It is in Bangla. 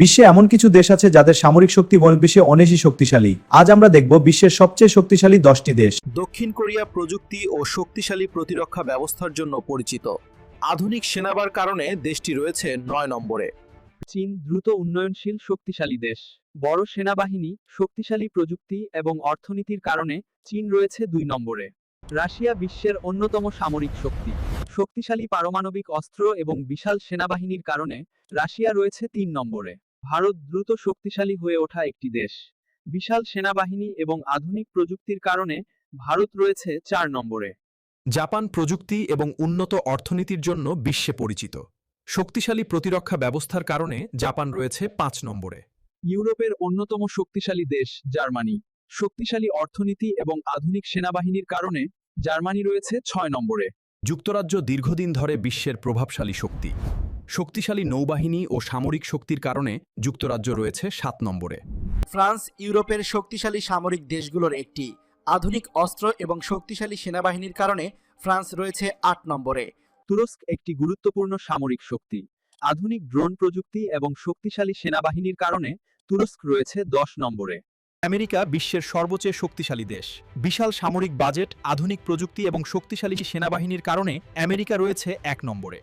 বিশ্বে এমন কিছু দেশ আছে যাদের সামরিক শক্তি বিশ্বে অনেক শক্তিশালী। আজ আমরা দেখব বিশ্বের সবচেয়ে শক্তিশালী 10টি দেশ। দক্ষিণ কোরিয়া প্রযুক্তি ও শক্তিশালী প্রতিরক্ষা ব্যবস্থার জন্য পরিচিত। আধুনিক সেনাবার কারণে দেশটি রয়েছে 9 নম্বরে। চীন দ্রুত উন্নয়নশীল শক্তিশালী দেশ। বড় সেনাবাহিনী, শক্তিশালী প্রযুক্তি এবং অর্থনীতির কারণে চীন রয়েছে 2 নম্বরে। রাশিয়া বিশ্বের অন্যতম সামরিক শক্তি। শক্তিশালী পারমাণবিক অস্ত্র এবং বিশাল সেনাবাহিনীর কারণে রাশিয়া রয়েছে 3 নম্বরে। ভারত দ্রুত শক্তিশালী হয়ে ওঠা একটি দেশ। বিশাল সেনাবাহিনী এবং আধুনিক প্রযুক্তির কারণে ভারত রয়েছে 4 নম্বরে। জাপান প্রযুক্তি এবং উন্নত অর্থনীতির জন্য বিশ্বে পরিচিত। শক্তিশালী প্রতিরক্ষা ব্যবস্থার কারণে জাপান রয়েছে 5 নম্বরে। ইউরোপের অন্যতম শক্তিশালী দেশ জার্মানি। শক্তিশালী অর্থনীতি এবং আধুনিক সেনাবাহিনীর কারণে জার্মানি রয়েছে 6 নম্বরে। যুক্তরাজ্য দীর্ঘদিন ধরে বিশ্বের প্রভাবশালী শক্তি। শক্তিশালী নৌবাহিনী ও সামরিক শক্তির কারণে যুক্তরাজ্য রয়েছে 7 নম্বরে। ফ্রান্স ইউরোপের শক্তিশালী সামরিক দেশগুলোর একটি। আধুনিক অস্ত্র এবং শক্তিশালী সেনাবাহিনীর কারণে ফ্রান্স রয়েছে 8 নম্বরে। তুরস্ক একটি গুরুত্বপূর্ণ সামরিক শক্তি। আধুনিক ড্রোন প্রযুক্তি এবং শক্তিশালী সেনাবাহিনীর কারণে তুরস্ক রয়েছে 10 নম্বরে। আমেরিকা বিশ্বের সর্বোচ্চ শক্তিশালী দেশ। বিশাল সামরিক বাজেট, আধুনিক প্রযুক্তি এবং শক্তিশালী সেনাবাহিনীর কারণে আমেরিকা রয়েছে 1 নম্বরে।